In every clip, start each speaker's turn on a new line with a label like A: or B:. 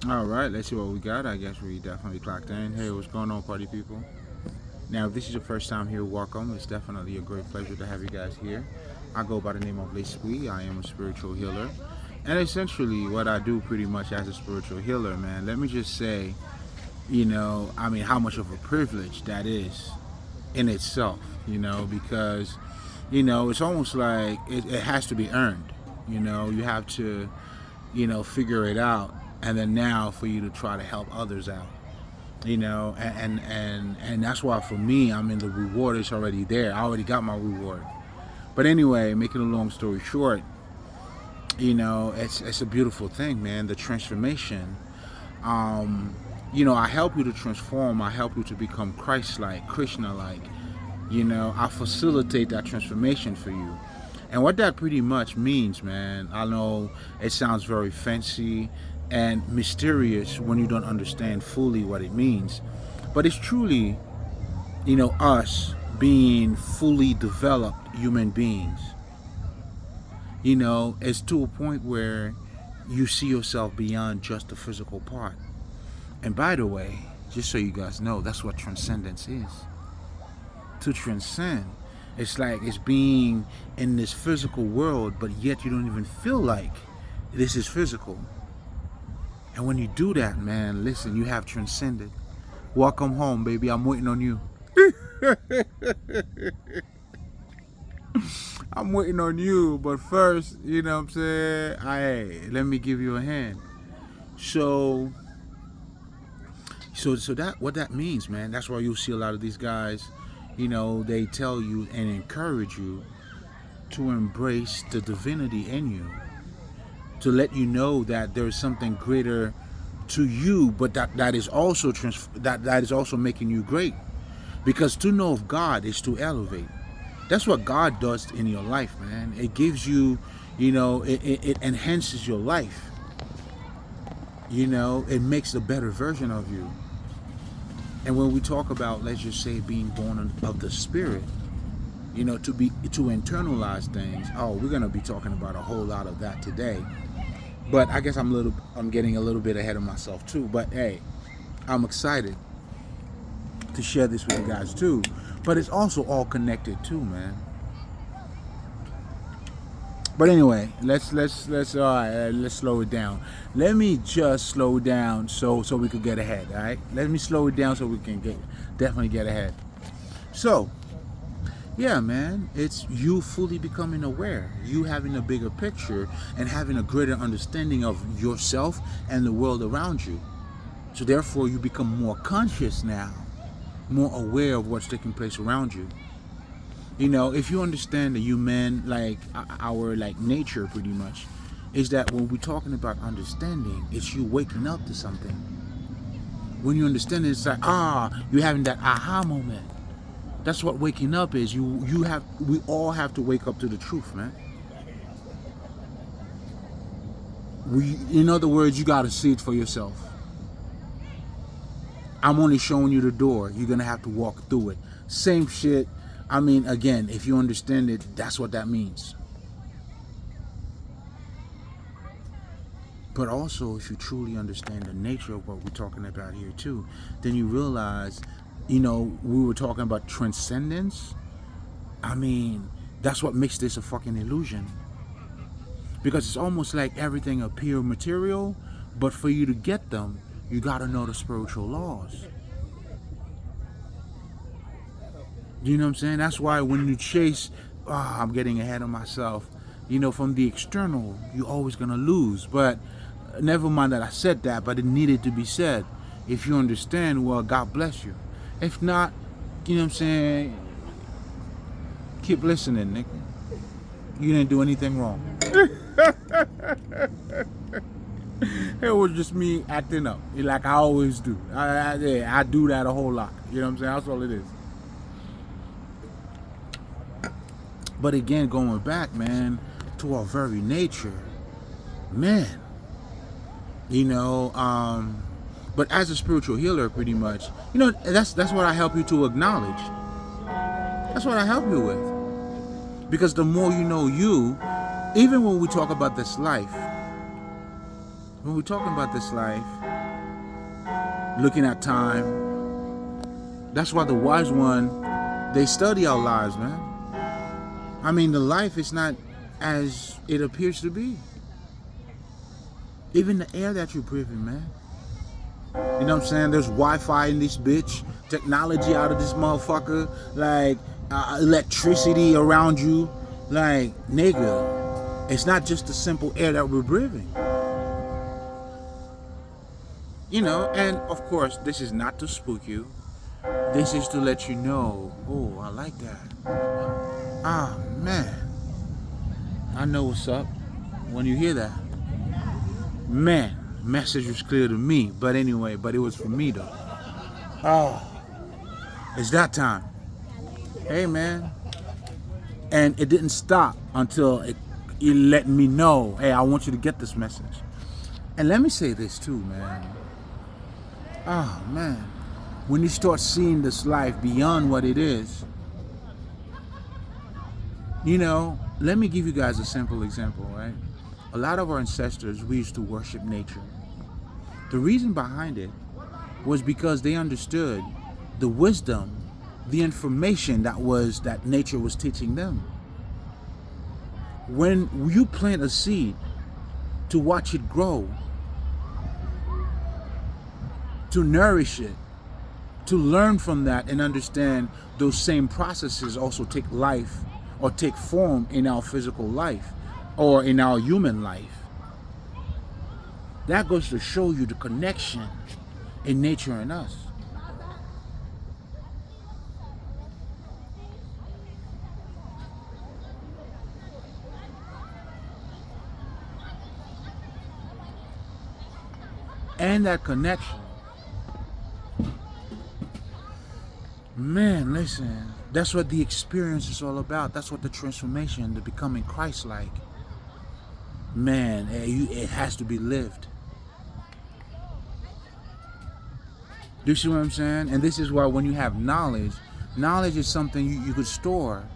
A: All right, let's see what we got. I guess we definitely clocked in. Hey, what's going on, party people? Now, if this is your first time here, welcome. It's definitely a great pleasure to have you guys here. I go by the name of Leslie. I am a spiritual healer. And essentially, what I do pretty much as a spiritual healer, man, let me just say, how much of a privilege that is in itself, because, it's almost like it has to be earned. You have to, figure it out. And then now for you to try to help others out, and that's why for me, I mean, the reward is already there. I already got my reward. But anyway, making a long story short, it's a beautiful thing, man. The transformation. I help you to transform. I help you to become Christ-like, Krishna-like. I facilitate that transformation for you. And what that pretty much means, man, I know it sounds very fancy and mysterious when you don't understand fully what it means. But it's truly, us being fully developed human beings. It's to a point where you see yourself beyond just the physical part. And by the way, just so you guys know, that's what transcendence is. To transcend, it's like it's being in this physical world, but yet you don't even feel like this is physical. And when you do that, man, listen, you have transcended. Welcome home, baby. I'm waiting on you. I'm waiting on you. But first, you know what I'm saying? Hey, let me give you a hand. So that what that means, man, that's why you'll see a lot of these guys, they tell you and encourage you to embrace the divinity in you, to let you know that there is something greater to you, but that is also that is also making you great. Because to know of God is to elevate. That's what God does in your life, man. It gives you, it enhances your life. It makes a better version of you. And when we talk about, let's just say, being born of the Spirit, to internalize things. Oh, we're gonna be talking about a whole lot of that today. But I guess I'm getting a little bit ahead of myself too. But hey, I'm excited to share this with you guys too. But it's also all connected too, man. But anyway, let's slow it down. Let me just slow down so we could get ahead. All right, let me slow it down so we can definitely get ahead. So, yeah, man, it's you fully becoming aware, you having a bigger picture and having a greater understanding of yourself and the world around you. So therefore, you become more conscious now, more aware of what's taking place around you. If you understand the human, like our nature pretty much, is that when we're talking about understanding, it's you waking up to something. When you understand it, it's like, you're having that aha moment. That's what waking up is. We all have to wake up to the truth, man. In other words, you got to see it for yourself. I'm only showing you the door. You're going to have to walk through it. Same shit. I mean, again, if you understand it, that's what that means. But also, if you truly understand the nature of what we're talking about here too, then you realize, we were talking about transcendence. I mean, that's what makes this a fucking illusion. Because it's almost like everything appear material, but for you to get them, you got to know the spiritual laws. You know what I'm saying? That's why when you chase, I'm getting ahead of myself, from the external, you're always going to lose. But never mind that I said that, but it needed to be said. If you understand, well, God bless you. If not, you know what I'm saying, keep listening, nigga. You didn't do anything wrong. It was just me acting up, like I always do. I do that a whole lot. You know what I'm saying? That's all it is. But again, going back, man, to our very nature, man, but as a spiritual healer, pretty much, that's what I help you to acknowledge. That's what I help you with. Because the more you know you, even when we talk about this life, when we're talking about this life, looking at time, that's why the wise one, they study our lives, man. I mean, the life is not as it appears to be. Even the air that you're breathing, man. You know what I'm saying? There's Wi-Fi in this bitch, technology out of this motherfucker, like electricity around you. Like, nigga, it's not just the simple air that we're breathing. You know, and of course, this is not to spook you. This is to let you know, oh, I like that. Ah, man. I know what's up when you hear that. Man, message was clear to me. But anyway, but it was for me though. Oh, it's that time. Hey, man. And it didn't stop until it let me know, hey, I want you to get this message. And let me say this too, man. Oh, man. When you start seeing this life beyond what it is, you know, let me give you guys a simple example, right? A lot of our ancestors, we used to worship nature. The reason behind it was because they understood the wisdom, the information that nature was teaching them. When you plant a seed to watch it grow, to nourish it, to learn from that and understand those same processes also take life or take form in our physical life or in our human life. That goes to show you the connection in nature and us. And that connection, man, listen, that's what the experience is all about. That's what the transformation, the becoming Christ-like. Man, it has to be lived. Do you see what I'm saying? And this is why when you have knowledge, knowledge is something you could store.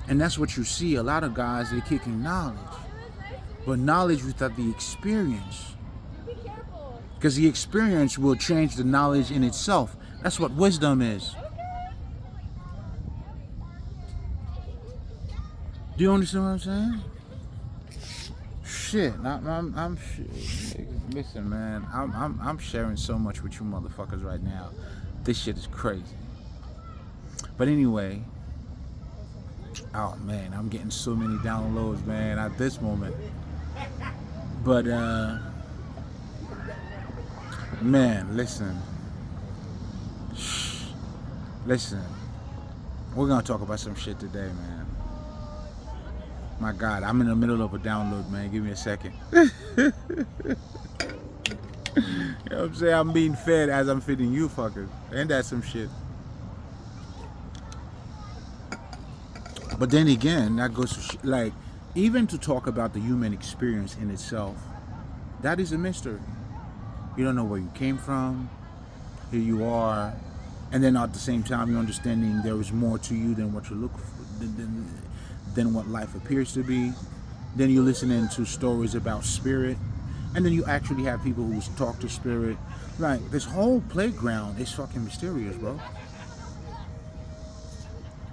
A: And that's what you see. A lot of guys, they're kicking knowledge. But knowledge without the experience. Because the experience will change the knowledge in itself. That's what wisdom is. Do you understand what I'm saying? Shit, I'm listen, man. I'm sharing so much with you motherfuckers right now. This shit is crazy. But anyway, oh man, I'm getting so many downloads, man, at this moment. But man, listen, we're gonna talk about some shit today, man. My God, I'm in the middle of a download, man. Give me a second. You know what I'm saying? I'm being fed as I'm feeding you fuckers. Ain't that some shit? But then again, that goes to like, even to talk about the human experience in itself, that is a mystery. You don't know where you came from, here you are, and then at the same time you're understanding there is more to you than what you look for, than what life appears to be. Then you're listening to stories about spirit, and then you actually have people who talk to spirit. Like, this whole playground is fucking mysterious, bro.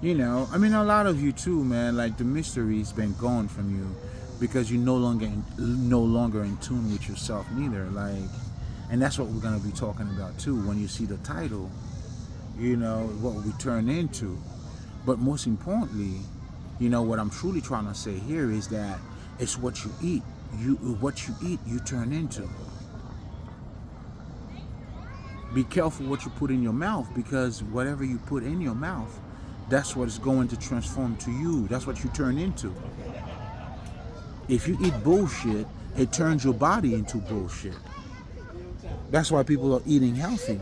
A: You know, I mean, a lot of you too, man. Like, the mystery's been gone from you because you're no longer in tune with yourself neither. Like, and that's what we're gonna be talking about too. When you see the title, you know what we turn into. But most importantly, you know what I'm truly trying to say here is that it's what you eat. What you eat, you turn into. Be careful what you put in your mouth, because whatever you put in your mouth, that's what is going to transform to you. That's what you turn into. If you eat bullshit, it turns your body into bullshit. That's why people are eating healthy.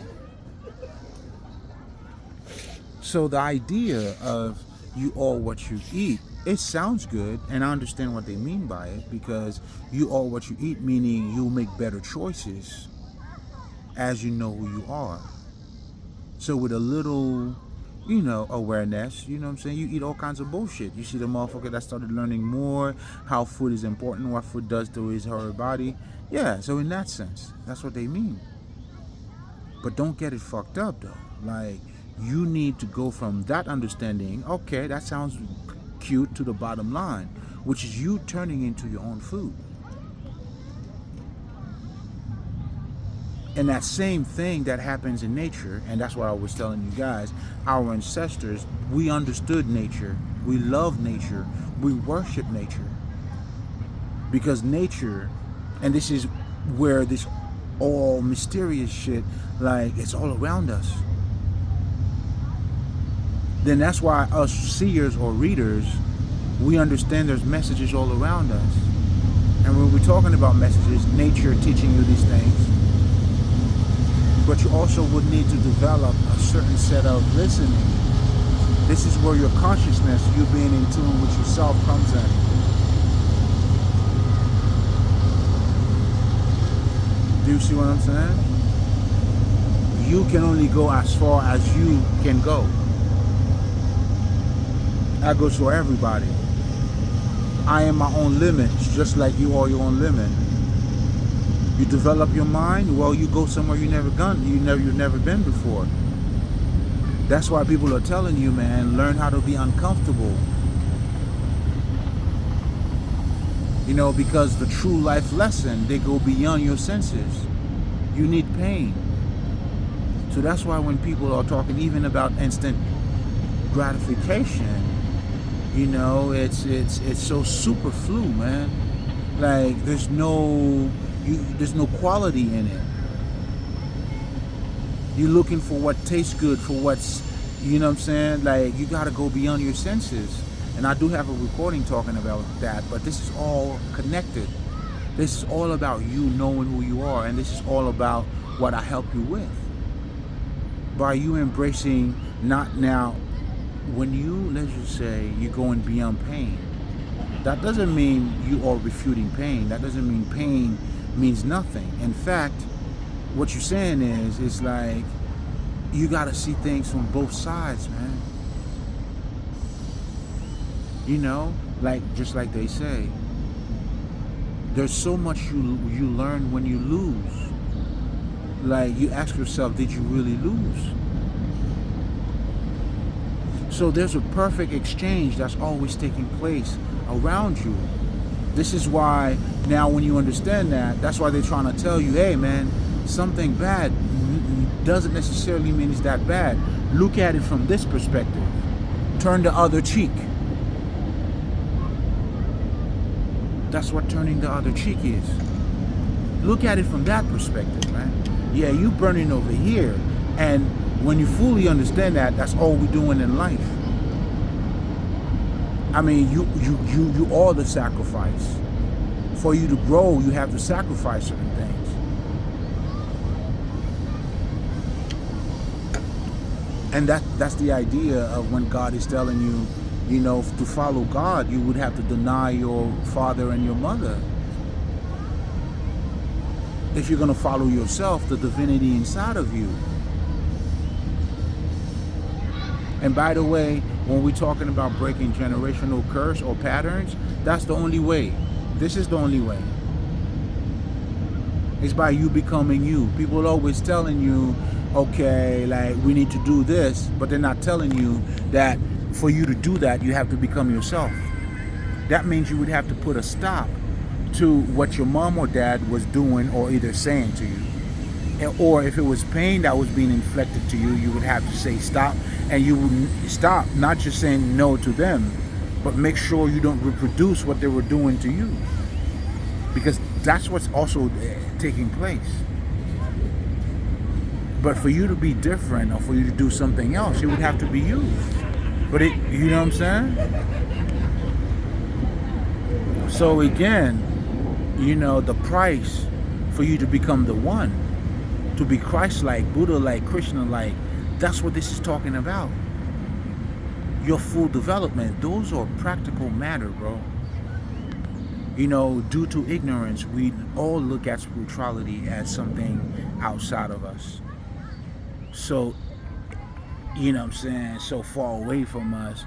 A: So the idea of you are what you eat, it sounds good, and I understand what they mean by it, because you are what you eat, meaning you make better choices as you know who you are. So with a little, you know, awareness, you know what I'm saying, you eat all kinds of bullshit. You see the motherfucker that started learning more how food is important, what food does to his or her body, Yeah, so in that sense, that's what they mean. But don't get it fucked up though. Like, you need to go from that understanding, okay, that sounds cute, to the bottom line, which is you turning into your own food. And that same thing that happens in nature, and that's what I was telling you guys, our ancestors, we understood nature, we love nature, we worship nature. Because nature, and this is where this all mysterious shit, like, it's all around us. Then that's why us seers or readers, we understand there's messages all around us. And when we're talking about messages, nature teaching you these things, but you also would need to develop a certain set of listening. This is where your consciousness, you being in tune with yourself, comes in. Do you see what I'm saying? You can only go as far as you can go. That goes for everybody. I am my own limits, just like you are your own limit. You develop your mind, well, you go somewhere you've never been before. That's why people are telling you, man, learn how to be uncomfortable. You know, because the true life lesson, they go beyond your senses. You need pain. So that's why when people are talking even about instant gratification, you know, it's so superflu, man. Like, there's no quality in it. You're looking for what tastes good, for what's, you know what I'm saying? Like, you got to go beyond your senses. And I do have a recording talking about that, but this is all connected. This is all about you knowing who you are, and this is all about what I help you with. By you embracing, not now, when you, let's just say, you're going beyond pain, that doesn't mean you are refuting pain. That doesn't mean pain means nothing. In fact, what you're saying is, it's like, you got to see things from both sides, man. You know, like, just like they say, there's so much you learn when you lose. Like, you ask yourself, did you really lose? So there's a perfect exchange that's always taking place around you. This is why now when you understand that, that's why they're trying to tell you, hey man, something bad doesn't necessarily mean it's that bad. Look at it from this perspective. Turn the other cheek. That's what turning the other cheek is. Look at it from that perspective, man. Yeah, you burning over here, and when you fully understand that, that's all we're doing in life. I mean, you are the sacrifice. For you to grow, you have to sacrifice certain things. And that's the idea of when God is telling you, you know, to follow God, you would have to deny your father and your mother. If you're going to follow yourself, the divinity inside of you. And by the way, when we're talking about breaking generational curse or patterns, that's the only way. This is the only way. It's by you becoming you. People are always telling you, okay, like, we need to do this, but they're not telling you that for you to do that, you have to become yourself. That means you would have to put a stop to what your mom or dad was doing or either saying to you. Or if it was pain that was being inflicted to you, you would have to say stop. And you would stop, not just saying no to them, but make sure you don't reproduce what they were doing to you. Because that's what's also taking place. But for you to be different or for you to do something else, you would have to be you. But you know what I'm saying? So again, you know, the price for you to become the one, to be Christ-like, Buddha-like, Krishna-like, that's what this is talking about. Your full development, those are practical matter, bro. You know, due to ignorance, we all look at spirituality as something outside of us. So, you know what I'm saying, so far away from us,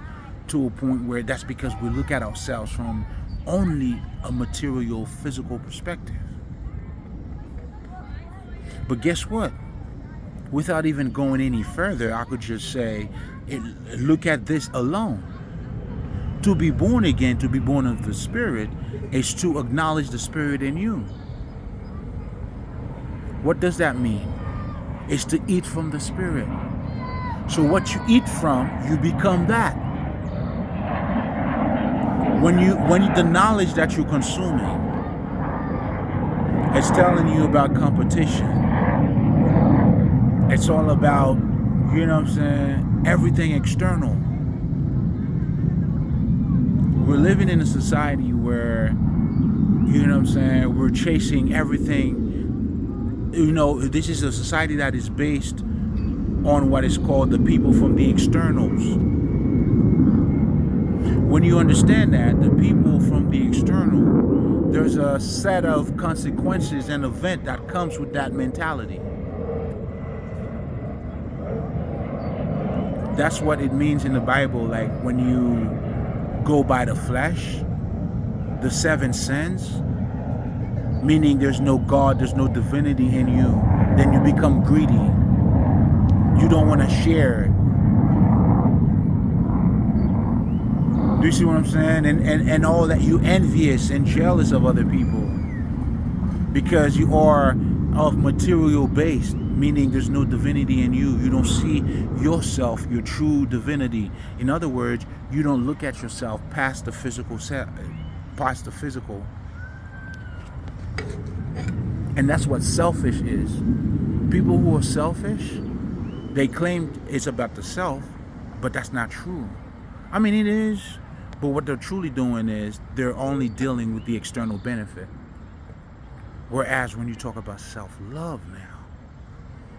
A: to a point where that's because we look at ourselves from only a material, physical perspective. But guess what? Without even going any further, I could just say, look at this alone. To be born again, to be born of the Spirit, is to acknowledge the Spirit in you. What does that mean? It's to eat from the Spirit. So what you eat from, you become that. When the knowledge that you're consuming, it's telling you about competition. It's all about, you know what I'm saying, everything external. We're living in a society where, you know what I'm saying, we're chasing everything. You know, this is a society that is based on what is called the people from the externals. When you understand that, the people from the external, there's a set of consequences and event that comes with that mentality. That's what it means in the Bible, like when you go by the flesh, the 7 sins, meaning there's no God, there's no divinity in you, then you become greedy. You don't want to share. Do you see what I'm saying? And all that, you envious and jealous of other people because you are of material based, meaning there's no divinity in you. You don't see yourself, your true divinity. In other words, you don't look at yourself past the physical, And that's what selfish is. People who are selfish, they claim it's about the self, but that's not true. I mean, it is, but what they're truly doing is they're only dealing with the external benefit. Whereas when you talk about self-love now,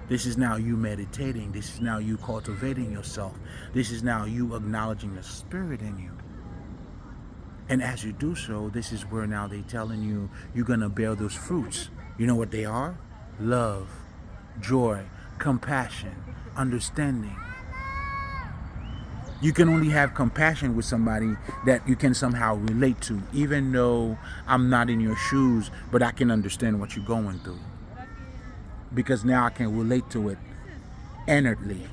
A: this is now you meditating. This is now you cultivating yourself. This is now you acknowledging the Spirit in you. And as you do so, this is where now they're telling you you're going to bear those fruits. You know what they are? Love, joy, compassion, understanding. You can only have compassion with somebody that you can somehow relate to, even though I'm not in your shoes, but I can understand what you're going through. Because now I can relate to it inwardly,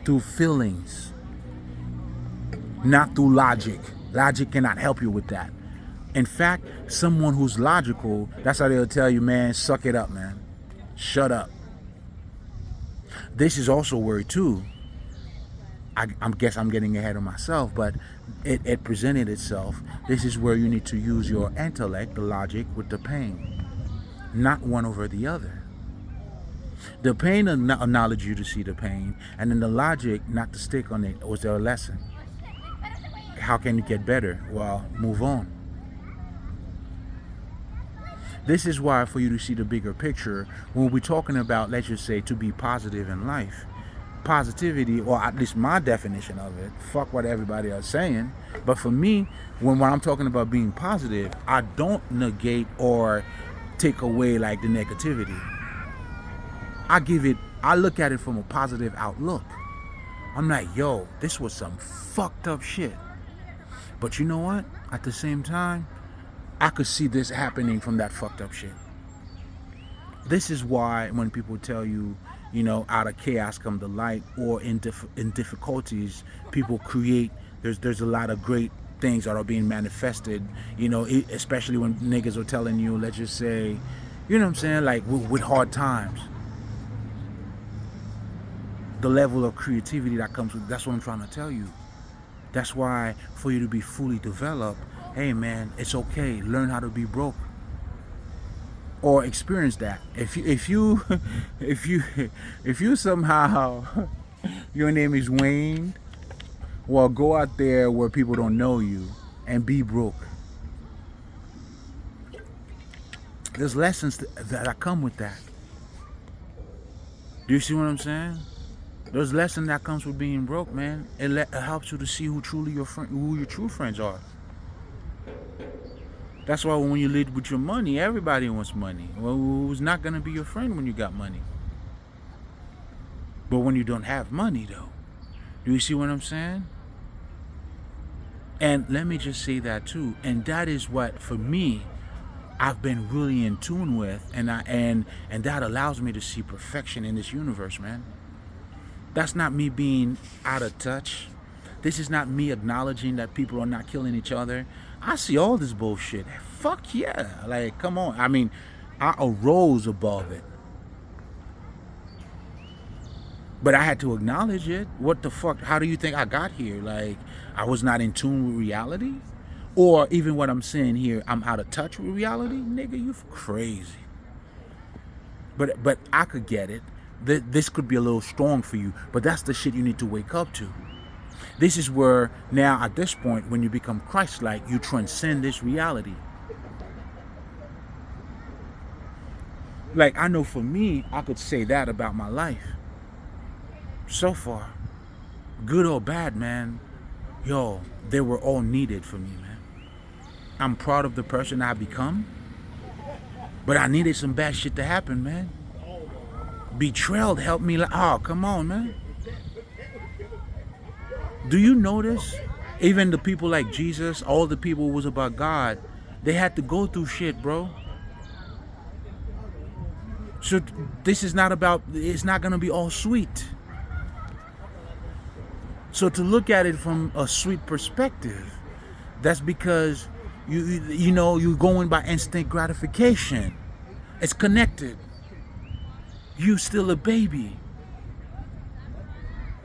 A: through feelings, not through logic. Logic cannot help you with that. In fact, someone who's logical, that's how they'll tell you, man, suck it up, man. Shut up. This is also where too, I guess I'm getting ahead of myself, but it presented itself. This is where you need to use your intellect, the logic, with the pain. Not one over the other. The pain acknowledge you to see the pain, and then the logic not to stick on it. Was there a lesson? How can you get better? Well, move on. This is why, for you to see the bigger picture, when we're talking about, let's just say, to be positive in life, positivity, or at least my definition of it, fuck what everybody else is saying, but for me, when I'm talking about being positive, I don't negate or take away like the negativity. I look at it from a positive outlook. I'm like, yo, this was some fucked up shit. But you know what? At the same time, I could see this happening from that fucked up shit. This is why when people tell you, you know, out of chaos come the light, or in difficulties, people create, there's a lot of great things that are being manifested, you know, especially when niggas are telling you, let's just say, you know what I'm saying, like with hard times. The level of creativity that comes with, that's what I'm trying to tell you. That's why for you to be fully developed, hey man, it's okay. Learn how to be broke. Or experience that. If you somehow your name is Wayne, well, go out there where people don't know you and be broke. There's lessons that come with that. Do you see what I'm saying? There's lesson that comes with being broke, man. It helps you to see who your true friends are. That's why when you live with your money, everybody wants money. Well, who's not gonna be your friend when you got money? But when you don't have money, though, do you see what I'm saying? And let me just say that too. And that is what, for me, I've been really in tune with, and that allows me to see perfection in this universe, man. That's not me being out of touch. This is not me acknowledging that people are not killing each other. I see all this bullshit. Fuck yeah. Like, come on. I mean, I arose above it. But I had to acknowledge it. What the fuck? How do you think I got here? Like, I was not in tune with reality? Or even what I'm saying here, I'm out of touch with reality? Nigga, you crazy. But I could get it. This could be a little strong for you, but that's the shit you need to wake up to. This is where now at this point, when you become Christ-like, you transcend this reality. Like, I know for me, I could say that about my life. So far, good or bad, man, yo, they were all needed for me, man. I'm proud of the person I become, but I needed some bad shit to happen, man. Betrayal helped me. Oh, come on, man. Do you notice? Even the people like Jesus, all the people who was about God, they had to go through shit, bro. So this is not about, it's not going to be all sweet. So to look at it from a sweet perspective, that's because you know, you're going by instant gratification. It's connected. You still a baby.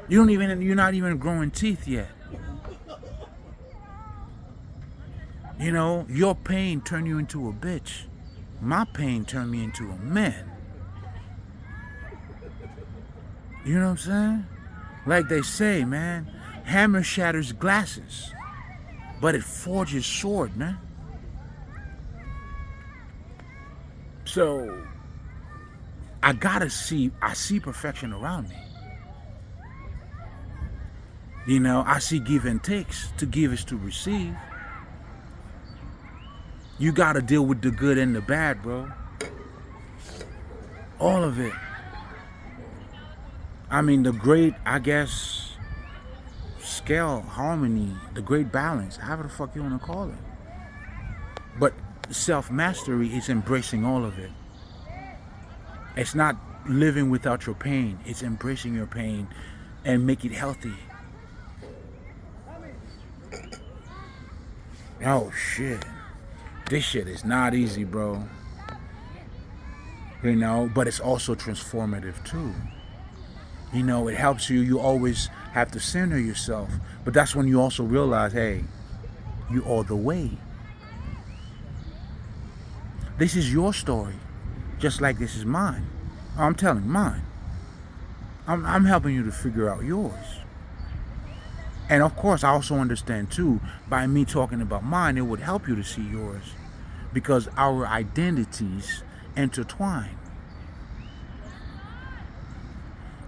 A: You're not even growing teeth yet. You know, your pain turned you into a bitch. My pain turned me into a man. You know what I'm saying? Like they say, man, hammer shatters glasses, but it forges sword, man. So I see perfection around me. You know, I see give and takes. To give is to receive. You gotta deal with the good and the bad, bro. All of it. I mean, the great, I guess, scale, harmony, the great balance, however the fuck you want to call it. But self-mastery is embracing all of it. It's not living without your pain. It's embracing your pain and make it healthy. Oh, shit. This shit is not easy, bro. You know, but it's also transformative, too. You know, it helps you. You always have to center yourself. But that's when you also realize, hey, you are the way. This is your story, just like this is mine. I'm telling mine. I'm helping you to figure out yours. And of course, I also understand too, by me talking about mine, it would help you to see yours. Because our identities intertwine.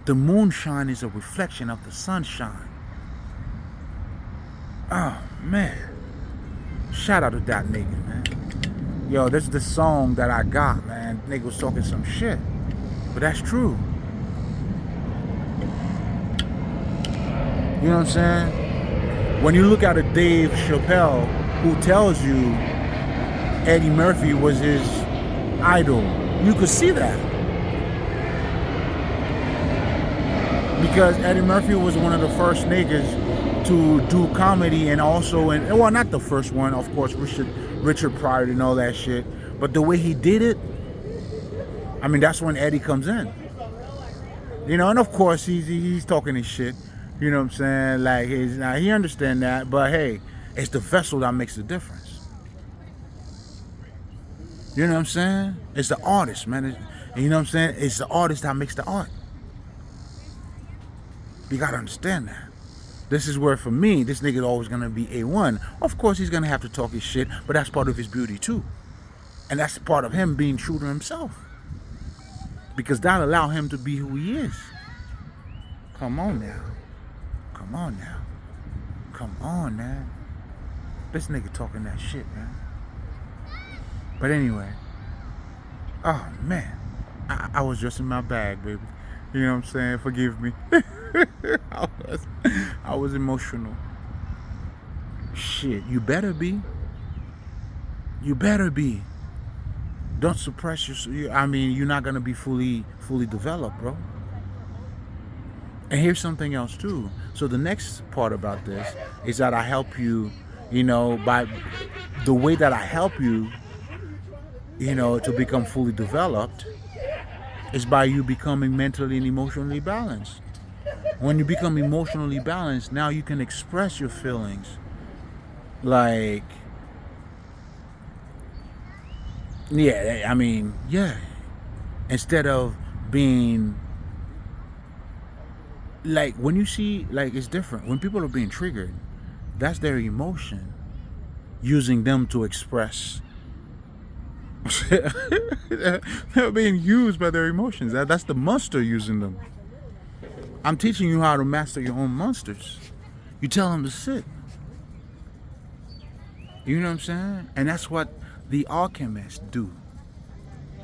A: The moonshine is a reflection of the sunshine. Oh, man. Shout out to that nigga, man. Yo, this is the song that I got, man. Nigga was talking some shit. But that's true. You know what I'm saying? When you look at a Dave Chappelle who tells you Eddie Murphy was his idol, you could see that. Because Eddie Murphy was one of the first niggas to do comedy, and also, well, not the first one, of course, Richard Pryor and all that shit. But the way he did it, I mean, that's when Eddie comes in. You know, and of course, he's talking his shit. You know what I'm saying? Like, he understands that, but hey, it's the vessel that makes the difference. You know what I'm saying? It's the artist, man. You know what I'm saying? It's the artist that makes the art. You gotta understand that. This is where, for me, this nigga's always gonna be A1. Of course, he's gonna have to talk his shit, but that's part of his beauty too. And that's part of him being true to himself. Because that allow him to be who he is. Come on now. Come on now. Come on, man. This nigga talking that shit, man. But anyway. Oh, man. I was just in my bag, baby. You know what I'm saying? Forgive me. I was emotional. Shit, you better be. You better be. Don't suppress your. I mean, you're not gonna be fully developed, bro. And here's something else too. So the next part about this is that I help you, by the way that I help you, to become fully developed is by you becoming mentally and emotionally balanced. When you become emotionally balanced, now you can express your feelings. Like, yeah, I mean, yeah. Instead of being like, when you see, like, it's different. When people are being triggered, that's their emotion using them to express. They're being used by their emotions. That's the monster using them. I'm teaching you how to master your own monsters. You tell them to sit. You know what I'm saying? And that's what the alchemists do.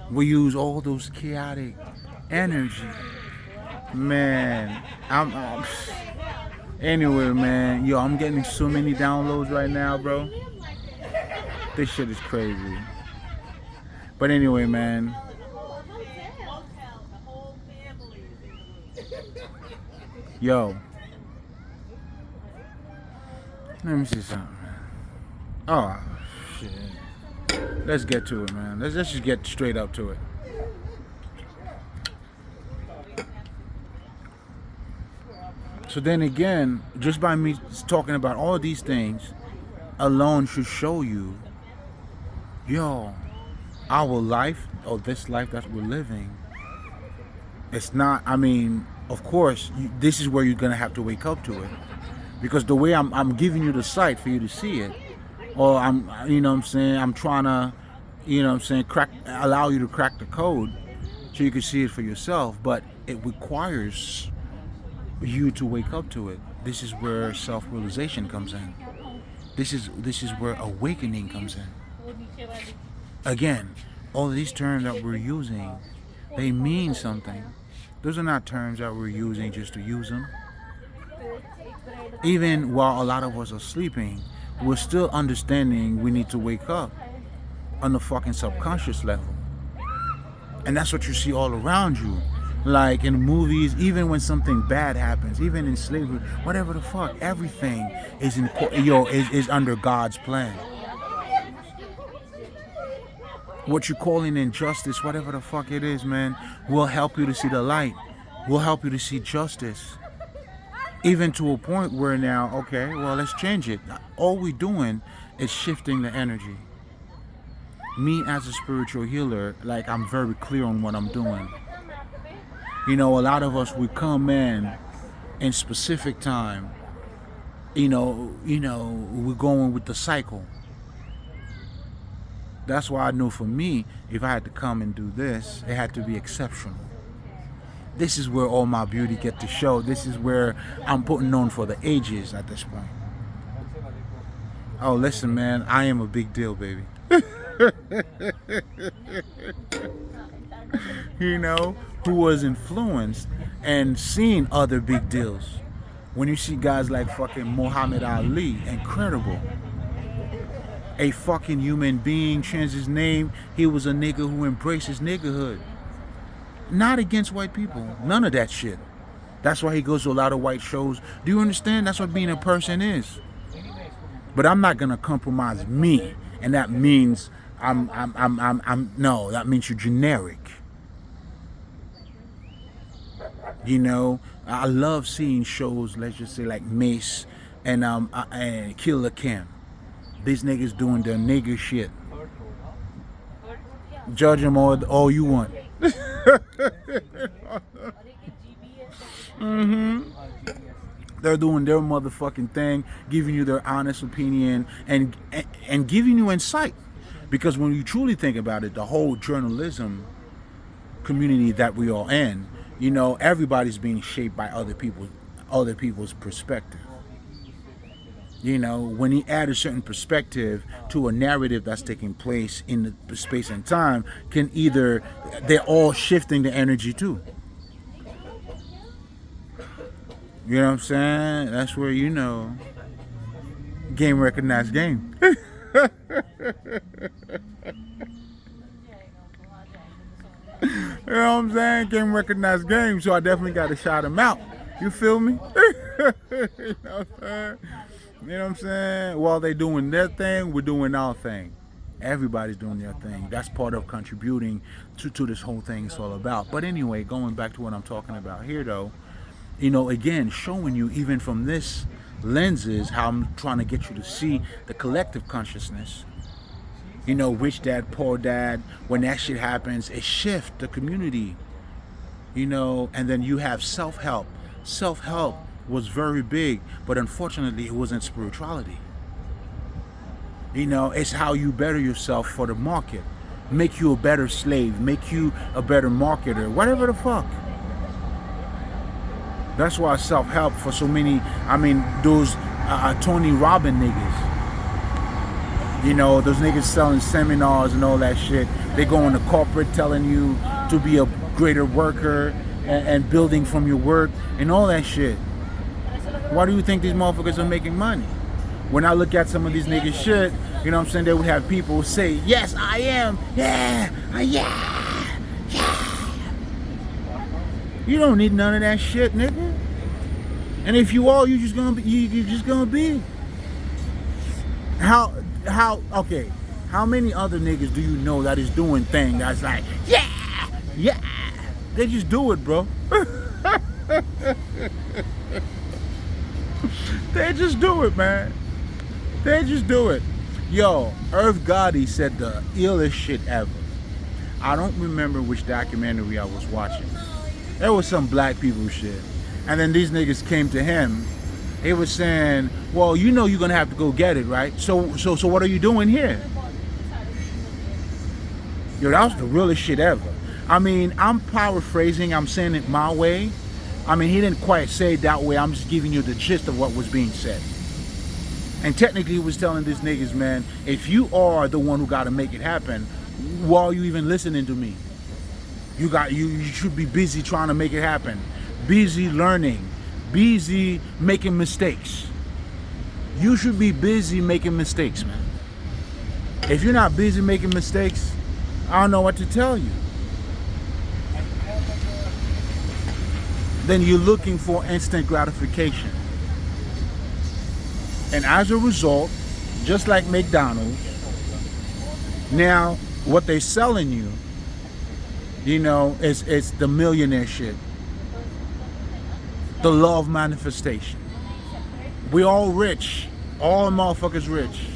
A: We use all those chaotic energy. Man, anyway, man. Yo, I'm getting so many downloads right now, bro. This shit is crazy. But anyway, man. Yo. Let me see something, man. Oh, shit. Let's get to it, man. Let's just get straight up to it. So then again, just by me talking about all of these things alone should show you, yo, our life, or this life that we're living, it's not, I mean, of course, this is where you're going to have to wake up to it. Because the way I'm giving you the sight for you to see it, or I'm, I'm trying to, allow you to crack the code so you can see it for yourself. But it requires you to wake up to it. This is where self-realization comes in. This is where awakening comes in. Again, all of these terms that we're using, they mean something. Those are not terms that we're using just to use them. Even while a lot of us are sleeping, we're still understanding we need to wake up on the fucking subconscious level. And that's what you see all around you. Like in movies, even when something bad happens, even in slavery, whatever the fuck, everything is is under God's plan. What you're calling injustice, whatever the fuck it is, man, will help you to see the light. Will help you to see justice. Even to a point where now, okay, well, let's change it. All we're doing is shifting the energy. Me as a spiritual healer, like, I'm very clear on what I'm doing. A lot of us, we come in specific time. We're going with the cycle. That's why I know for me, if I had to come and do this, it had to be exceptional. This is where all my beauty get to show. This is where I'm putting on for the ages at this point. Oh, listen, man, I am a big deal, baby. Who was influenced and seen other big deals. When you see guys like fucking Muhammad Ali, incredible. A fucking human being, changed his name. He was a nigga who embraced his niggerhood. Not against white people. None of that shit. That's why he goes to a lot of white shows. Do you understand? That's what being a person is. But I'm not gonna compromise me, and that means no. That means you're generic. I love seeing shows. Let's just say like Mace and Killer Kim. These niggas doing their nigger shit. Judge them all you want. They're doing their motherfucking thing, giving you their honest opinion and giving you insight. Because when you truly think about it, the whole journalism community that we are in, everybody's being shaped by other people's perspective. When you add a certain perspective to a narrative that's taking place in the space and time, they're all shifting the energy too. You know what I'm saying? That's where game recognized game. You know what I'm saying? Can't recognize game, so I definitely got to shout him out. You feel me? You know what I'm saying? You know what I'm saying? While they doing their thing, we're doing our thing. Everybody's doing their thing. That's part of contributing to this whole thing it's all about. But anyway, going back to what I'm talking about here, though, again, showing you even from this lenses how I'm trying to get you to see the collective consciousness. Rich dad, poor dad. When that shit happens, it shifts the community. And then you have self-help. Self-help was very big, but unfortunately it wasn't spirituality. It's how you better yourself for the market. Make you a better slave, make you a better marketer, whatever the fuck. That's why self-help for so many, those Tony Robbins niggas. Those niggas selling seminars and all that shit. They go into corporate telling you to be a greater worker and building from your work and all that shit. Why do you think these motherfuckers are making money? When I look at some of these niggas shit, they would have people say, yes, I am. Yeah. You don't need none of that shit, nigga. And if you are, you're just gonna be. Okay, how many other niggas do you know that is doing things that's like, yeah, they just do it, bro. They just do it, man. They just do it. Yo, Irv Gotti said the illest shit ever. I don't remember which documentary I was watching. There was some black people shit. And then these niggas came to him. They were saying, well, you're gonna have to go get it, right? So what are you doing here? Yo, that was the realest shit ever. I'm paraphrasing, I'm saying it my way. He didn't quite say it that way. I'm just giving you the gist of what was being said. And technically he was telling these niggas, man, if you are the one who gotta make it happen, why are you even listening to me? You should be busy trying to make it happen. Busy learning. Busy making mistakes. You should be busy making mistakes, man. If you're not busy making mistakes, I don't know what to tell you. Then you're looking for instant gratification. And as a result, just like McDonald's, now what they're selling you, it's the millionaire shit. The law of manifestation. We all rich. All motherfuckers rich.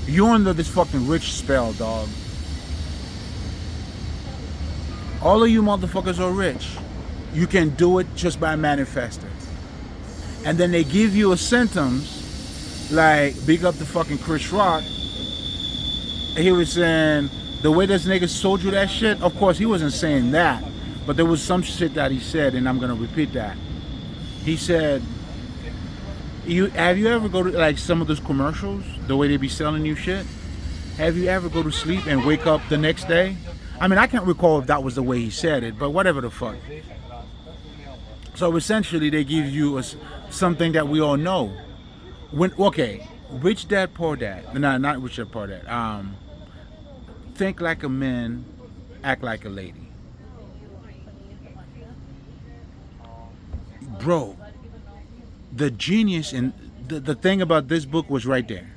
A: You're under this fucking rich spell, dog. All of you motherfuckers are rich. You can do it just by manifesting. And then they give you a sentence like, big up the fucking Chris Rock. He was saying, the way this nigga sold you that shit, of course he wasn't saying that, but there was some shit that he said, and I'm gonna repeat that. He said, have you ever go to like some of those commercials, the way they be selling you shit? Have you ever go to sleep and wake up the next day? I can't recall if that was the way he said it, but whatever the fuck. So essentially they give you something that we all know. Rich dad, poor dad. No, not rich dad, poor dad. Think like a man, act like a lady. Bro, the genius and the thing about this book was right there.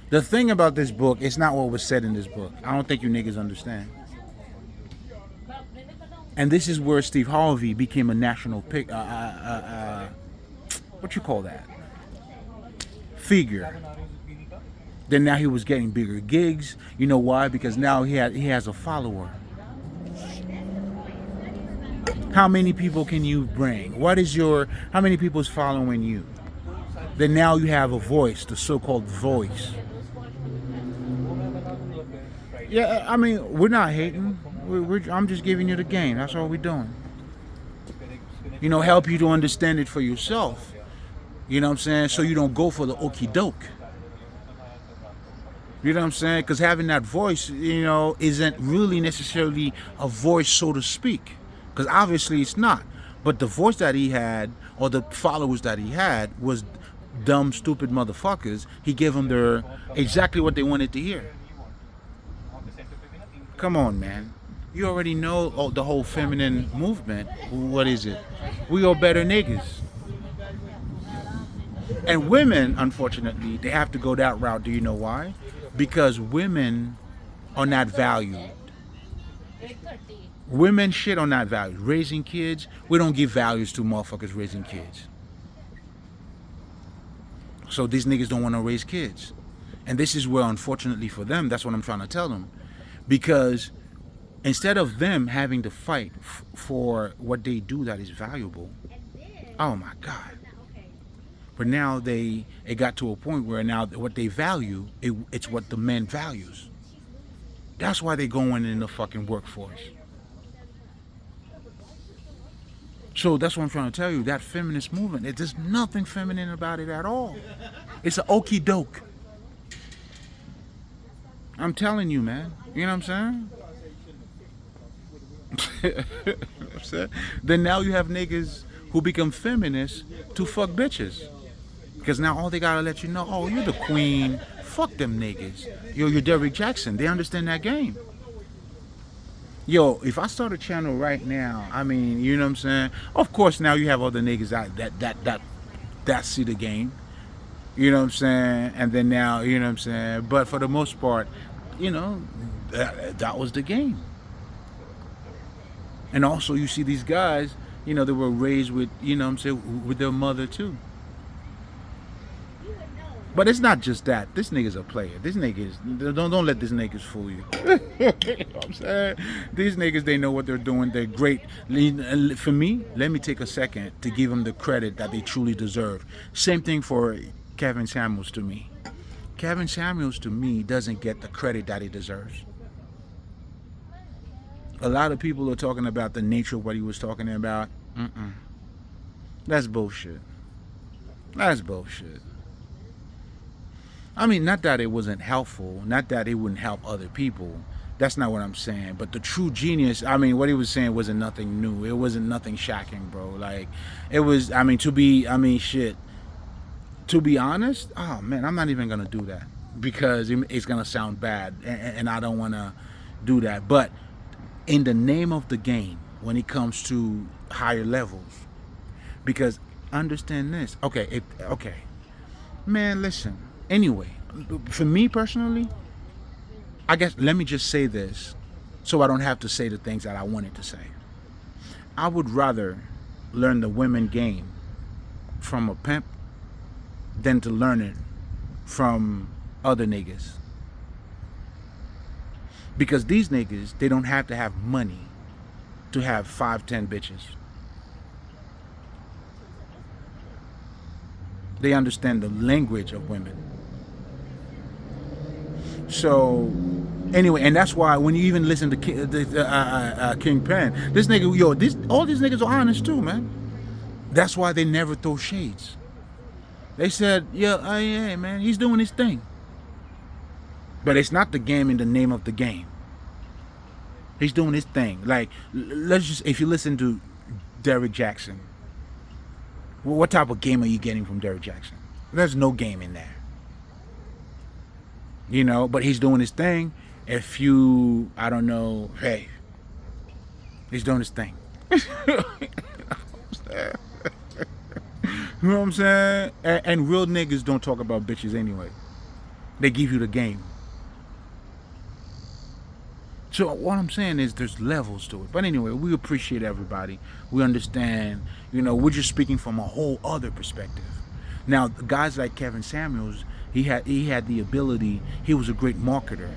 A: The thing about this book is not what was said in this book. I don't think you niggas understand. And this is where Steve Harvey became a national what you call that? Figure. Then now he was getting bigger gigs. You know why? Because now he has a follower. How many people can you bring? How many people is following you? Then now you have a voice, the so-called voice. Yeah, we're not hating. I'm just giving you the game. That's all we're doing. Help you to understand it for yourself. You know what I'm saying? So you don't go for the okie doke. You know what I'm saying? Because having that voice, isn't really necessarily a voice, so to speak. Because obviously it's not. But the voice that he had, or the followers that he had, was dumb, stupid motherfuckers. He gave them exactly what they wanted to hear. Come on, man. You already know the whole feminine movement. What is it? We are better niggas. And women, unfortunately, they have to go that route. Do you know why? Because women are not valued. Women shit are not valued. Raising kids, we don't give values to motherfuckers raising kids. So these niggas don't want to raise kids. And this is where, unfortunately for them, that's what I'm trying to tell them. Because instead of them having to fight for what they do that is valuable, oh my God. But now it got to a point where now what they value, it's what the men values. That's why they going in the fucking workforce. So that's what I'm trying to tell you. That feminist movement, there's nothing feminine about it at all. It's an okey doke. I'm telling you, man. You know what I'm saying? Then now you have niggas who become feminists to fuck bitches. Because now all they gotta let you know, oh, you're the queen. Fuck them niggas. You're Derrick Jackson. They understand that game. Yo, if I start a channel right now, I mean, you know what I'm saying? Of course, now you have other niggas that see the game. You know what I'm saying? And then now, you know what I'm saying? But for the most part, you know, that was the game. And also, you see these guys, you know, they were raised with, you know what I'm saying, with their mother too. But it's not just that. This nigga's a player. This niggas, don't let these niggas fool you. You know what I'm saying? These niggas, they know what they're doing. They're great. For me, let me take a second to give them the credit that they truly deserve. Same thing for Kevin Samuels to me. Kevin Samuels to me doesn't get the credit that he deserves. A lot of people are talking about the nature of what he was talking about. That's bullshit. That's bullshit. I mean, not that it wasn't helpful, not that it wouldn't help other people. That's not what I'm saying. But the true genius, I mean, what he was saying wasn't nothing new. It wasn't nothing shocking, bro. Like, it was, I mean, to be honest, oh man, I'm not even going to do that because it's going to sound bad and I don't want to do that. But in the name of the game, when it comes to higher levels, because understand this, okay, man, listen. Anyway, for me personally, I guess let me just say this so I don't have to say the things that I wanted to say. I would rather learn the women game from a pimp than to learn it from other niggas. Because these niggas, they don't have to have money to have 5-10 bitches. They understand the language of women. So, anyway, and that's why when you even listen to King Penn, this nigga, all these niggas are honest too, man. That's why they never throw shades. They said, yeah, man, he's doing his thing. But it's not the game in the name of the game. He's doing his thing. Like, if you listen to Derrick Jackson, what type of game are you getting from Derrick Jackson? There's no game in there. You know, but he's doing his thing. If you, I don't know, hey, he's doing his thing. You know what I'm saying? And real niggas don't talk about bitches anyway. They give you the game. So what I'm saying is there's levels to it. But anyway, we appreciate everybody. We understand, you know, we're just speaking from a whole other perspective. Now, guys like Kevin Samuels, he had the ability, he was a great marketer.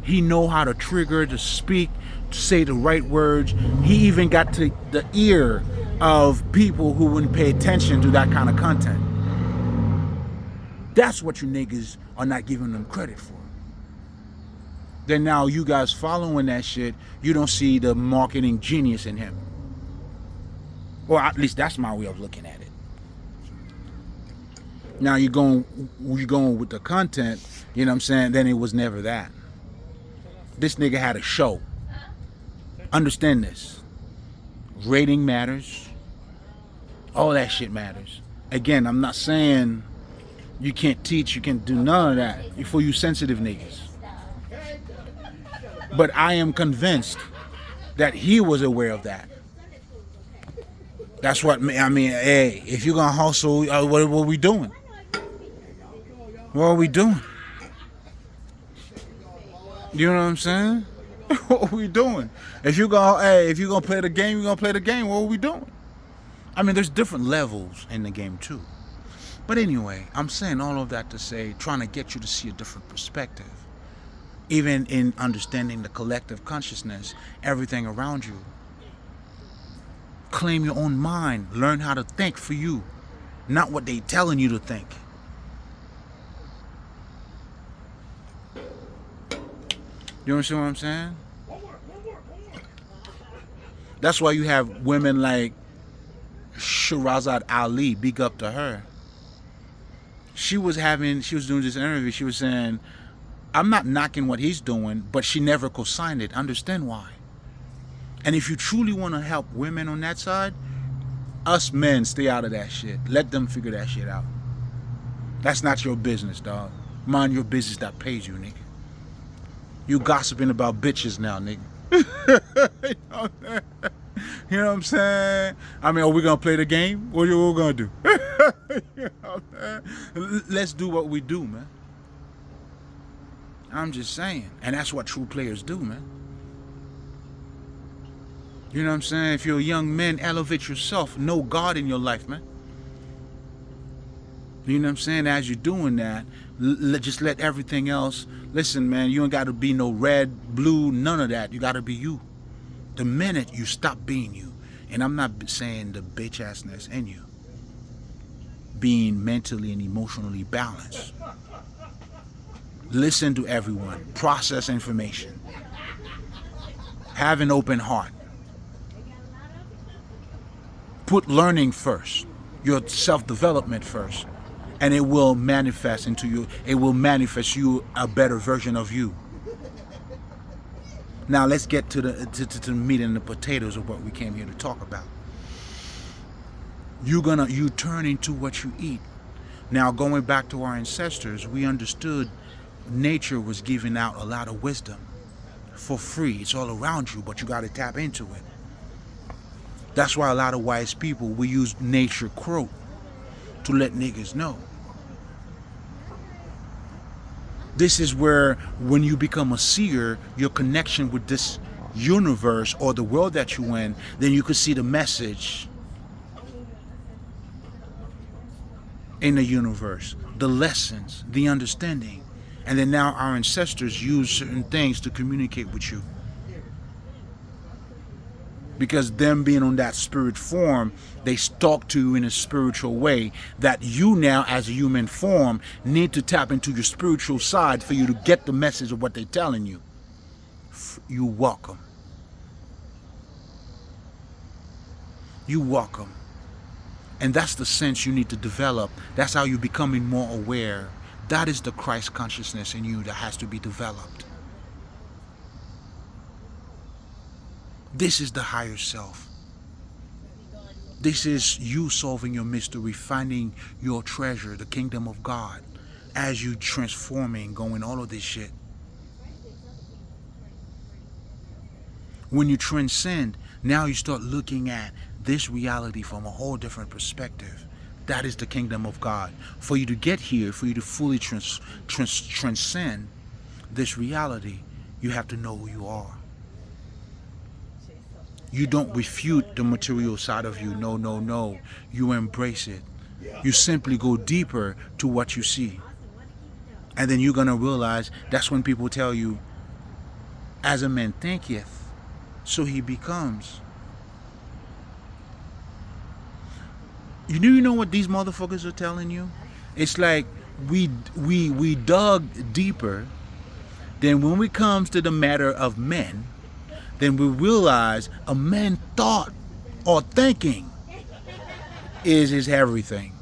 A: He know how to trigger, to speak, to say the right words. He even got to the ear of people who wouldn't pay attention to that kind of content. That's what you niggas are not giving them credit for. Then now you guys following that shit, you don't see the marketing genius in him. Or at least that's my way of looking at it. Now you're going with the content, you know what I'm saying, then it was never that. This nigga had a show. Understand this. Rating matters. All that shit matters. Again, I'm not saying you can't teach, you can't do none of that for you sensitive niggas. But I am convinced that he was aware of that. That's what I mean. Hey, if you're gonna hustle, what are we doing? What are we doing? You know what I'm saying? What are we doing? If you're gonna play the game, you're gonna play the game. What are we doing? I mean, there's different levels in the game too. But anyway, I'm saying all of that to say, trying to get you to see a different perspective, even in understanding the collective consciousness, everything around you. Claim your own mind. Learn how to think for you, not what they telling you to think. You understand what I'm saying? That's why you have women like Shirazad Ali. Big up to her. She was doing this interview. She was saying, I'm not knocking what he's doing, but she never co-signed it. Understand why? And if you truly want to help women on that side, us men, stay out of that shit. Let them figure that shit out. That's not your business, dog. Mind your business that pays you, nigga. You gossiping about bitches now, nigga. You know what I'm saying? I mean, are we gonna play the game? What are we gonna do? You know what I'm saying? Let's do what we do, man. I'm just saying. And that's what true players do, man. You know what I'm saying? If you're a young man, elevate yourself. Know God in your life, man. You know what I'm saying? As you're doing that, just let everything else. Listen, man, you ain't got to be no red, blue, none of that. You got to be you. The minute you stop being you, and I'm not saying the bitch assness in you, being mentally and emotionally balanced. Listen to everyone. Process information. Have an open heart. Put learning first. Your self-development first. And it will manifest into you. It will manifest you a better version of you. Now let's get to the meat and the potatoes of what we came here to talk about. You turn into what you eat. Now going back to our ancestors, we understood nature was giving out a lot of wisdom for free. It's all around you, but you got to tap into it. That's why a lot of wise people, we use nature quote to let niggas know. This is where, when you become a seer, your connection with this universe or the world that you in, then you could see the message in the universe, the lessons, the understanding. And then now our ancestors use certain things to communicate with you. Because them being on that spirit form, they talk to you in a spiritual way that you now as a human form need to tap into your spiritual side for you to get the message of what they're telling you. You welcome. You welcome. And that's the sense you need to develop. That's how you're becoming more aware. That is the Christ consciousness in you that has to be developed. This is the higher self. This is you solving your mystery, finding your treasure, the kingdom of God, as you transforming, going all of this shit. When you transcend, now you start looking at this reality from a whole different perspective. That is the kingdom of God. For you to get here, for you to fully transcend this reality, you have to know who you are. You don't refute the material side of you. No, no, no. You embrace it. You simply go deeper to what you see. And then you're going to realize that's when people tell you, as a man thinketh, so he becomes. You know what these motherfuckers are telling you? It's like we dug deeper. Then when it comes to the matter of men, then we realize a man's thought or thinking is everything.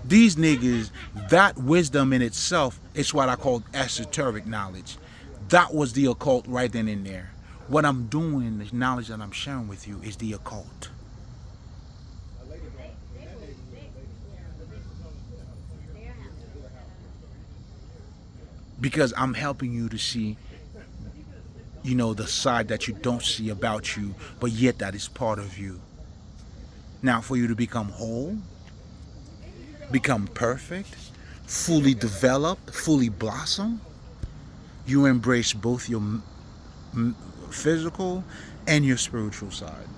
A: These niggas, that wisdom in itself is what I call esoteric knowledge. That was the occult right then and there. What I'm doing, the knowledge that I'm sharing with you, is the occult. because I'm helping you to see, the side that you don't see about you, but yet that is part of you. Now, for you to become whole, become perfect, fully developed, fully blossom, you embrace both your physical and your spiritual side.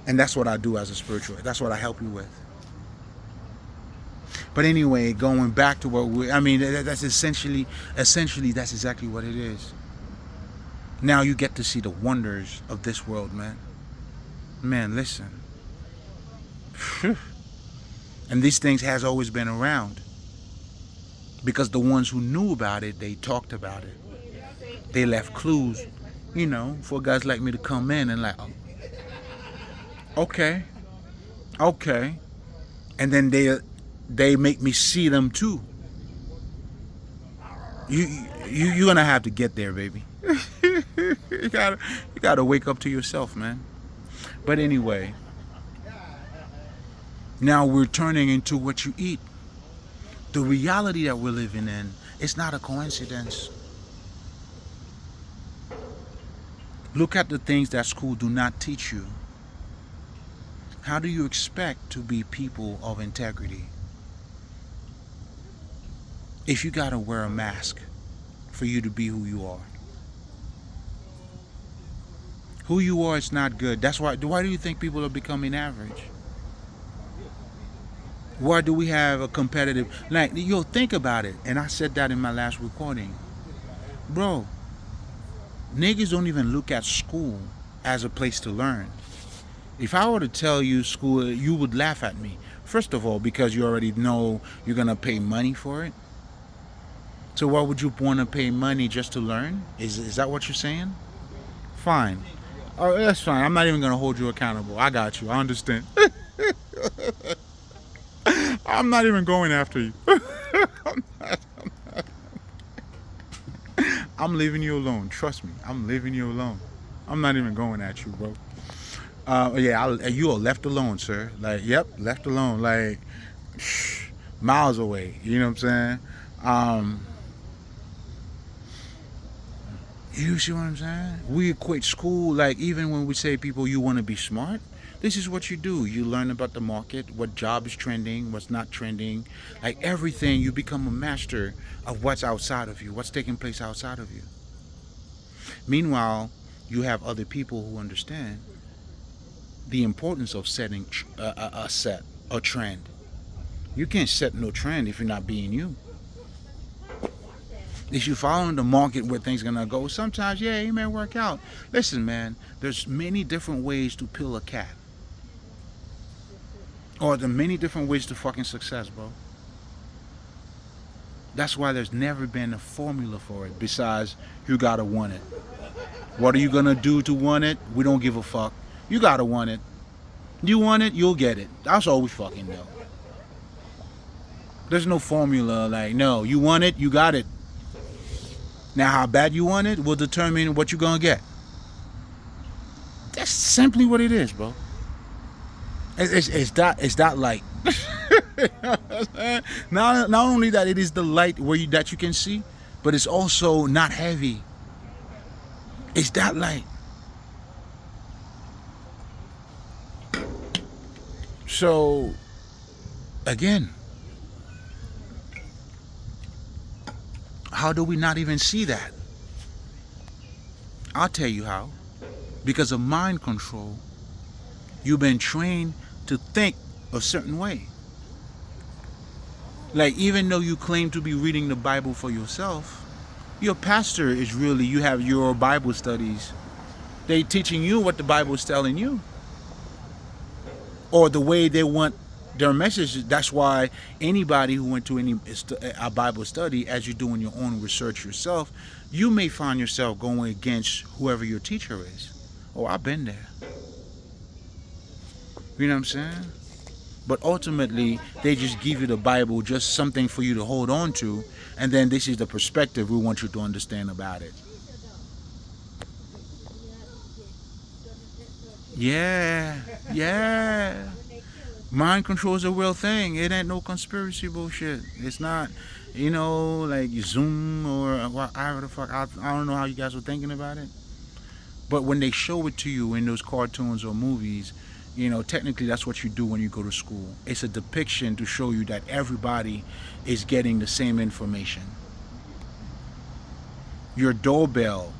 A: And that's what I do as a spiritual. That's what I help you with. But anyway, going back to that's essentially that's exactly what it is. Now you get to see the wonders of this world, man. Man, listen. And these things has always been around. Because the ones who knew about it, they talked about it. They left clues, for guys like me to come in and like, okay. And then they make me see them too. You're gonna have to get there, baby. you gotta wake up to yourself, man. But anyway, now we're turning into what you eat. The reality that we're living in, it's not a coincidence. Look at the things that school do not teach you. How do you expect to be people of integrity if you gotta wear a mask for you to be who you are? Who you are is not good. That's why do you think people are becoming average? Why do we have a competitive, think about it, and I said that in my last recording. Bro, niggas don't even look at school as a place to learn. If I were to tell you school, you would laugh at me. First of all, because you already know you're gonna pay money for it. So why would you want to pay money just to learn? Is that what you're saying? Fine. Oh, that's fine. I'm not even gonna hold you accountable. I got you. I understand. I'm not even going after you. I'm leaving you alone. Trust me. I'm leaving you alone. I'm not even going at you, bro. You are left alone, sir. Yep, left alone. Miles away. You know what I'm saying? You see what I'm saying? We equate school, even when we say people, you want to be smart, this is what you do. You learn about the market, what job is trending, what's not trending. Everything, you become a master of what's outside of you, what's taking place outside of you. Meanwhile, you have other people who understand the importance of setting a trend. You can't set no trend if you're not being you. If you're following the market where things are gonna go, sometimes, it may work out. Listen, man, there's many different ways to peel a cat. Or there are many different ways to fucking success, bro. That's why there's never been a formula for it besides you gotta want it. What are you gonna do to want it? We don't give a fuck. You gotta want it. You want it, you'll get it. That's all we fucking know. There's no formula no, you want it, you got it. Now how bad you want it will determine what you're gonna get. That's simply what it is, bro. It's that light. Not only that it is the light that you can see, but it's also not heavy. It's that light. So again, how do we not even see that? I'll tell you how. Because of mind control, you've been trained to think a certain way. Even though you claim to be reading the Bible for yourself, your pastor is really, you have your Bible studies. They teaching you what the Bible is telling you. Or the way they want their message. That's why anybody who went to a Bible study, as you're doing your own research yourself, you may find yourself going against whoever your teacher is. Oh, I've been there. You know what I'm saying? But ultimately, they just give you the Bible, just something for you to hold on to, and then this is the perspective we want you to understand about it. Yeah. Mind control is a real thing. It ain't no conspiracy bullshit. It's not. like Zoom or whatever the fuck. I don't know how you guys were thinking about it. But when they show it to you in those cartoons or movies, technically that's what you do when you go to school. It's a depiction to show you that everybody is getting the same information. Your doorbell,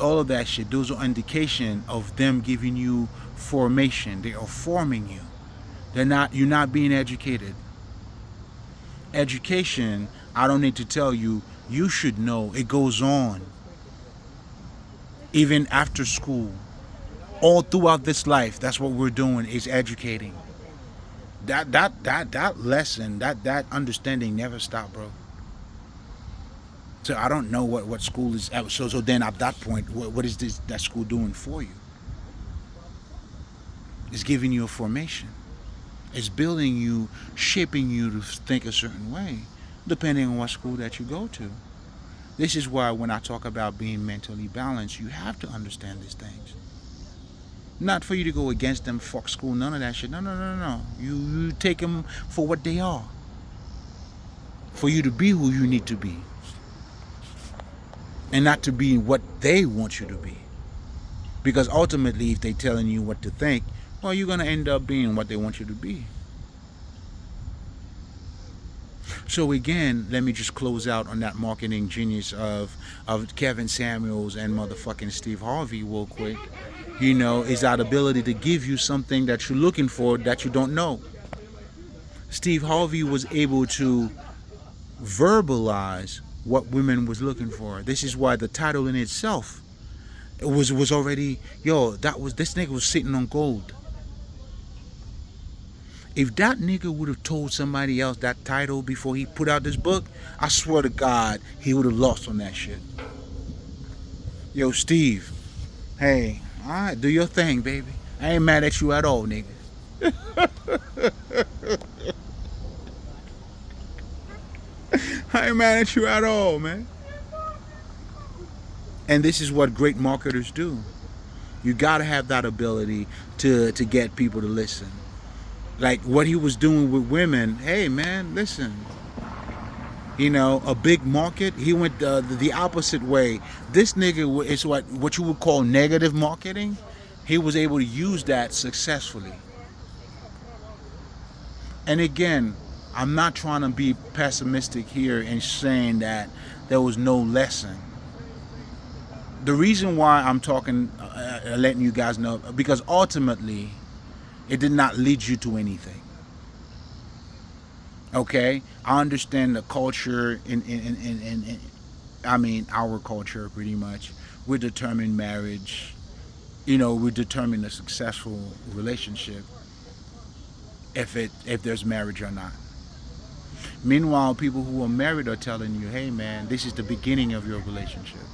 A: all of that shit, those are indication of them giving you formation. They are forming you. You're not being educated. Education, I don't need to tell you, you should know. It goes on. Even after school. All throughout this life, that's what we're doing, is educating. That lesson, that understanding never stopped, bro. So I don't know what school is at. So then at that point, what is that school doing for you? It's giving you a formation. It's building you, shaping you to think a certain way, depending on what school that you go to. This is why when I talk about being mentally balanced, you have to understand these things. Not for you to go against them, fuck school, none of that shit. No. You take them for what they are. For you to be who you need to be. And not to be what they want you to be. Because ultimately, if they're telling you what to think, well, you're going to end up being what they want you to be. So again, let me just close out on that marketing genius of Kevin Samuels and motherfucking Steve Harvey real quick. Is that ability to give you something that you're looking for that you don't know. Steve Harvey was able to verbalize what women was looking for. This is why the title in itself was already, this nigga was sitting on gold. If that nigga would have told somebody else that title before he put out this book, I swear to God, he would have lost on that shit. Yo, Steve, hey, all right, do your thing, baby. I ain't mad at you at all, nigga. I ain't mad at you at all, man. And this is what great marketers do. You gotta have that ability to get people to listen. Like what he was doing with women. Hey, man, listen. A big market. He went the opposite way. This nigga is what you would call negative marketing. He was able to use that successfully. And again, I'm not trying to be pessimistic here and saying that there was no lesson. The reason why I'm talking, letting you guys know, because ultimately, it did not lead you to anything. Okay, I understand the culture in our culture pretty much. We're determined marriage. We're determined a successful relationship. If there's marriage or not. Meanwhile, people who are married are telling you, hey man, this is the beginning of your relationship.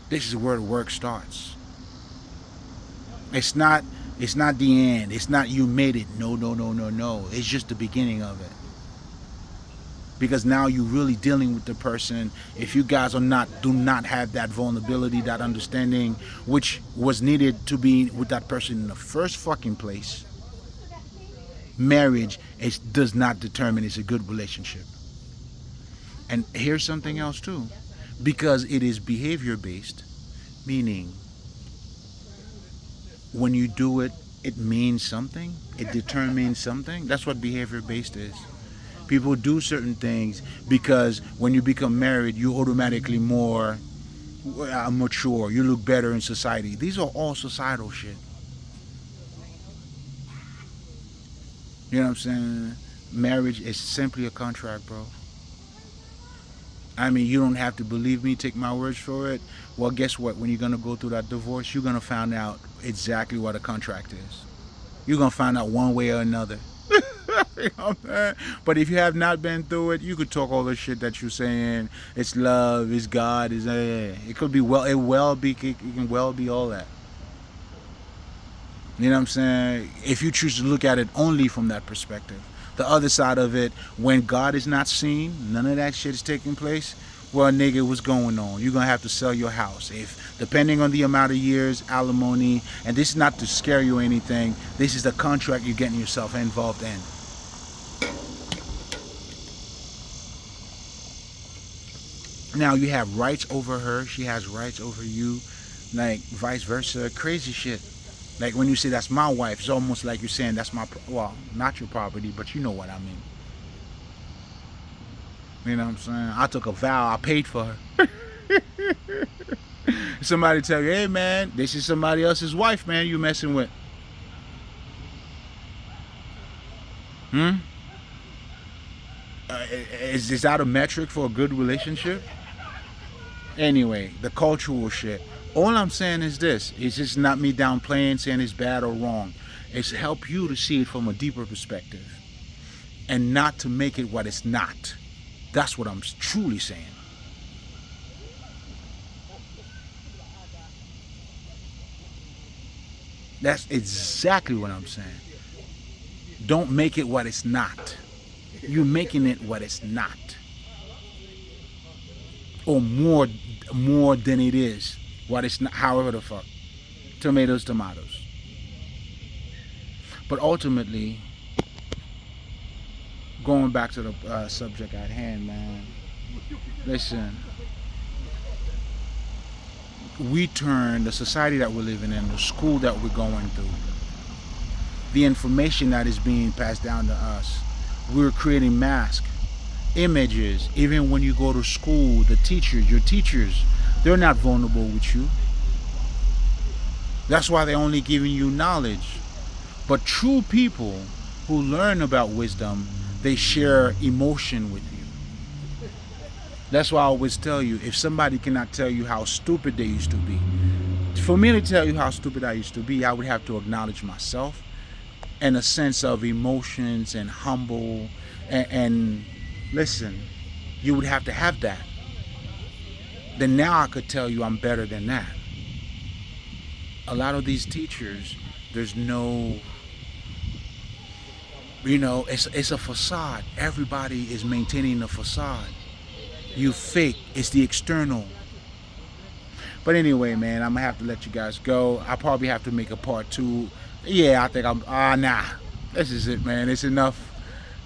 A: This is where the work starts. It's not the end. It's not you made it. No. It's just the beginning of it. Because now you're really dealing with the person. If you guys do not have that vulnerability, that understanding, which was needed to be with that person in the first fucking place, marriage does not determine it's a good relationship. And here's something else too. Because it is behavior based, meaning when you do it, it means something. It determines something. That's what behavior based is. People do certain things because when you become married, you automatically more mature. You look better in society. These are all societal shit. You know what I'm saying? Marriage is simply a contract, bro. I mean, you don't have to believe me, take my words for it. Well, guess what? When you're going to go through that divorce, you're going to find out exactly what a contract is. You're going to find out one way or another. You know what I'm saying? But if you have not been through it, you could talk all the shit that you're saying. It's love, it's God, it could be it can well be all that. You know what I'm saying? If you choose to look at it only from that perspective. The other side of it, when God is not seen, none of that shit is taking place, well, nigga, what's going on? You're going to have to sell your house. If, depending on the amount of years, alimony, and this is not to scare you or anything, this is the contract you're getting yourself involved in. Now you have rights over her, she has rights over you, like vice versa. Crazy shit. Like when you say that's my wife, it's almost like you're saying that's well, not your property, but you know what I mean. You know what I'm saying? I took a vow, I paid for her. Somebody tell you, hey man, this is somebody else's wife, man, you messing with. Hmm? Is that a metric for a good relationship? Anyway, the cultural shit. All I'm saying is this. It's just not me downplaying, saying it's bad or wrong. It's to help you to see it from a deeper perspective. And not to make it what it's not. That's what I'm truly saying. That's exactly what I'm saying. Don't make it what it's not. You're making it what it's not. Or more than it is. What it's not, however the fuck. Tomatoes, tomatoes. But ultimately, going back to the subject at hand, man. Listen. We turn the society that we're living in, the school that we're going through, the information that is being passed down to us. We're creating masks, images. Even when you go to school, the teachers, your teachers, they're not vulnerable with you. That's why they're only giving you knowledge. But true people who learn about wisdom, they share emotion with you. That's why I always tell you, if somebody cannot tell you how stupid they used to be, for me to tell you how stupid I used to be, I would have to acknowledge myself and a sense of emotions and humble and listen, you would have to have that. Then now I could tell you I'm better than that. A lot of these teachers, there's no, it's a facade. Everybody is maintaining a facade. You fake. It's the external. But anyway, man, I'm gonna have to let you guys go. I'll probably have to make a part 2. Yeah, I think nah. This is it, man. It's enough.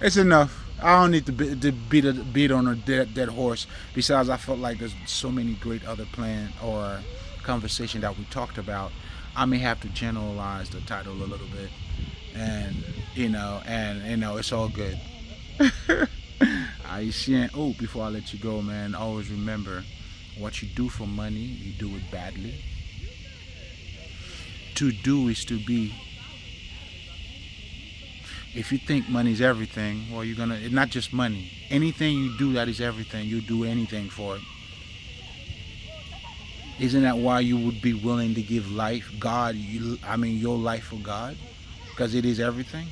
A: It's enough. I don't need to beat on a dead horse. Besides, I felt like there's so many great other plan or conversation that we talked about. I may have to generalize the title a little bit, and it's all good. Before I let you go, man, always remember, what you do for money, you do it badly. To do is to be. If you think money's everything, well, you're gonna, not just money. Anything you do that is everything, you do anything for it. Isn't that why you would be willing to give life, your life for God? Because it is everything.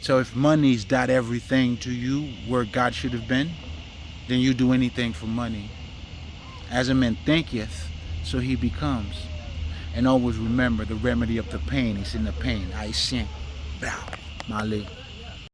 A: So if money's that everything to you, where God should have been, then you do anything for money. As a man thinketh, so he becomes. And always remember, the remedy of the pain is in the pain. I sing. Bow. Male.